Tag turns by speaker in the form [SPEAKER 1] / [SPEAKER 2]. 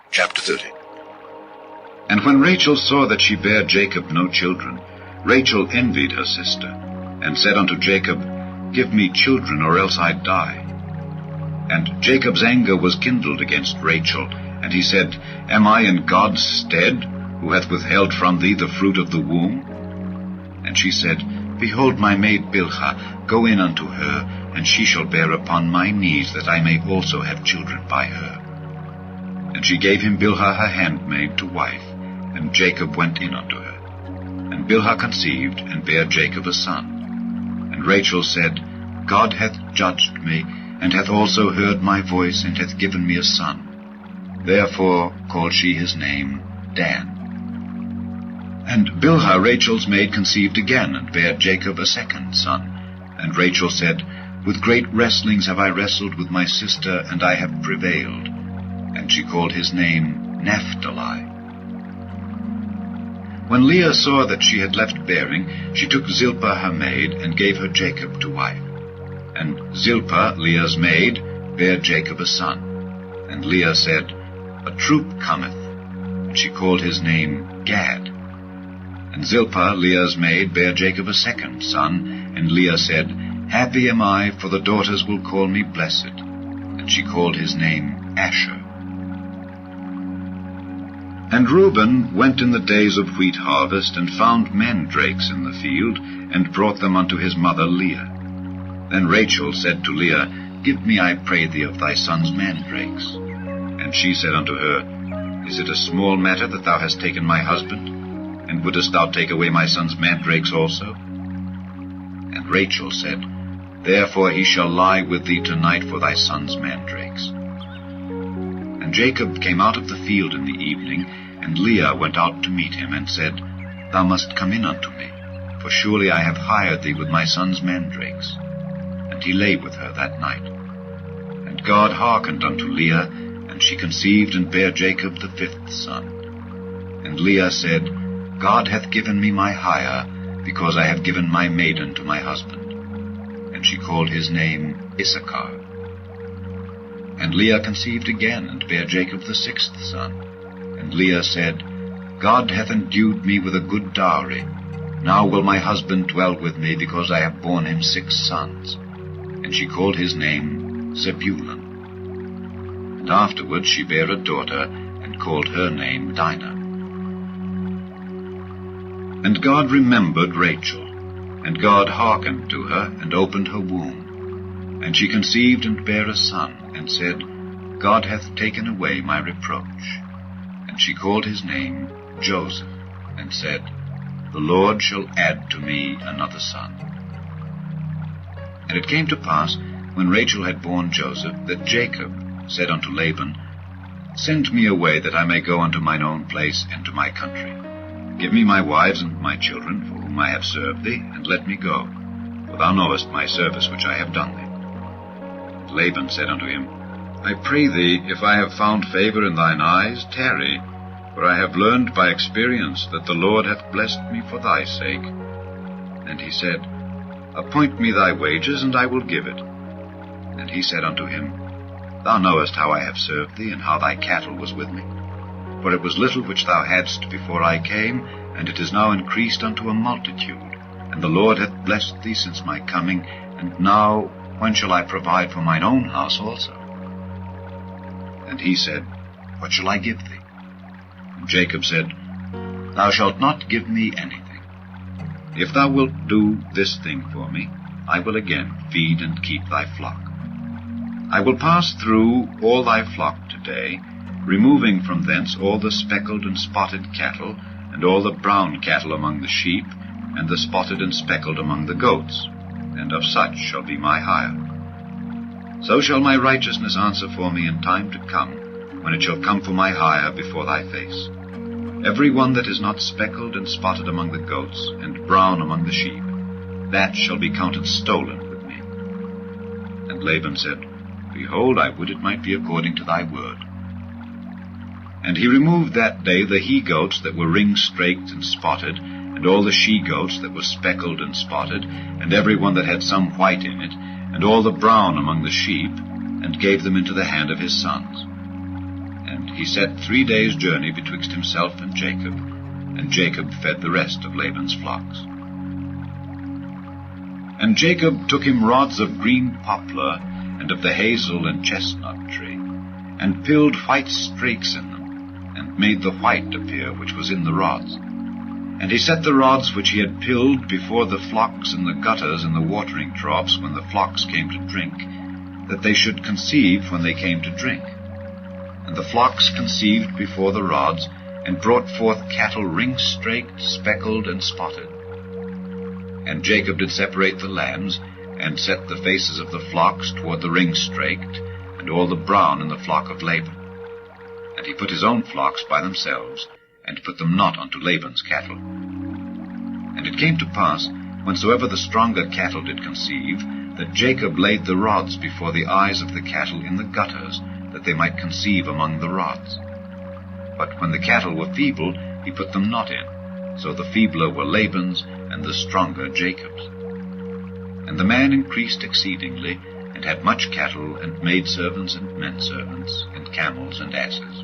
[SPEAKER 1] Chapter 30.
[SPEAKER 2] And when Rachel saw that she bare Jacob no children, Rachel envied her sister, and said unto Jacob, Give me children, or else I die. And Jacob's anger was kindled against Rachel, and he said, Am I in God's stead, who hath withheld from thee the fruit of the womb? And she said, Behold my maid Bilhah, go in unto her, and she shall bear upon my knees, that I may also have children by her. And she gave him Bilhah her handmaid to wife, and Jacob went in unto her. And Bilhah conceived, and bare Jacob a son. And Rachel said, God hath judged me, and hath also heard my voice, and hath given me a son. Therefore called she his name Dan. And Bilhah Rachel's maid conceived again, and bare Jacob a second son. And Rachel said, With great wrestlings have I wrestled with my sister, and I have prevailed. And she called his name Naphtali. When Leah saw that she had left bearing, she took Zilpah her maid, and gave her Jacob to wife. And Zilpah, Leah's maid, bare Jacob a son. And Leah said, A troop cometh. And she called his name Gad. And Zilpah, Leah's maid, bare Jacob a second son. And Leah said, Happy am I, for the daughters will call me blessed. And she called his name Asher. And Reuben went in the days of wheat harvest, and found mandrakes in the field, and brought them unto his mother Leah. Then Rachel said to Leah, Give me, I pray thee, of thy son's mandrakes. And she said unto her, Is it a small matter that thou hast taken my husband? And wouldest thou take away my son's mandrakes also? And Rachel said, Therefore he shall lie with thee tonight for thy son's mandrakes. And Jacob came out of the field in the evening, and Leah went out to meet him, and said, Thou must come in unto me, for surely I have hired thee with my son's mandrakes. And he lay with her that night. And God hearkened unto Leah, and she conceived and bare Jacob the fifth son. And Leah said, God hath given me my hire, because I have given my maiden to my husband. And she called his name Issachar. And Leah conceived again, and bare Jacob the sixth son. And Leah said, God hath endued me with a good dowry. Now will my husband dwell with me, because I have borne him 6 sons. And she called his name Zebulun. And afterward she bare a daughter, and called her name Dinah. And God remembered Rachel, and God hearkened to her, and opened her womb. And she conceived and bare a son, and said, God hath taken away my reproach. And she called his name Joseph, and said, The Lord shall add to me another son. And it came to pass, when Rachel had borne Joseph, that Jacob said unto Laban, Send me away, that I may go unto mine own place and to my country. Give me my wives and my children, for whom I have served thee, and let me go, for thou knowest my service which I have done thee. And Laban said unto him, I pray thee, if I have found favor in thine eyes, tarry, for I have learned by experience that the Lord hath blessed me for thy sake. And he said, Appoint me thy wages, and I will give it. And he said unto him, Thou knowest how I have served thee, and how thy cattle was with me. For it was little which thou hadst before I came, and it is now increased unto a multitude. And the Lord hath blessed thee since my coming, and now when shall I provide for mine own house also? And he said, What shall I give thee? And Jacob said, Thou shalt not give me anything. If thou wilt do this thing for me, I will again feed and keep thy flock. I will pass through all thy flock today, removing from thence all the speckled and spotted cattle, and all the brown cattle among the sheep, and the spotted and speckled among the goats, and of such shall be my hire. So shall my righteousness answer for me in time to come, when it shall come for my hire before thy face. Every one that is not speckled and spotted among the goats, and brown among the sheep, that shall be counted stolen with me. And Laban said, Behold, I would it might be according to thy word. And he removed that day the he-goats that were ring-straked and spotted, and all the she-goats that were speckled and spotted, and every one that had some white in it, and all the brown among the sheep, and gave them into the hand of his sons. And And he set 3 days' journey betwixt himself and Jacob fed the rest of Laban's flocks. And Jacob took him rods of green poplar, and of the hazel and chestnut tree, and pilled white strakes in them, and made the white appear which was in the rods. And he set the rods which he had pilled before the flocks in the gutters and the watering troughs when the flocks came to drink, that they should conceive when they came to drink. And the flocks conceived before the rods, and brought forth cattle ring-straked, speckled, and spotted. And Jacob did separate the lambs, and set the faces of the flocks toward the ring-straked, and all the brown in the flock of Laban. And he put his own flocks by themselves, and put them not unto Laban's cattle. And it came to pass, whensoever the stronger cattle did conceive, that Jacob laid the rods before the eyes of the cattle in the gutters, that they might conceive among the rods. But when the cattle were feeble, he put them not in. So the feebler were Laban's, and the stronger Jacob's. And the man increased exceedingly, and had much cattle, and maidservants, and menservants, and camels, and asses.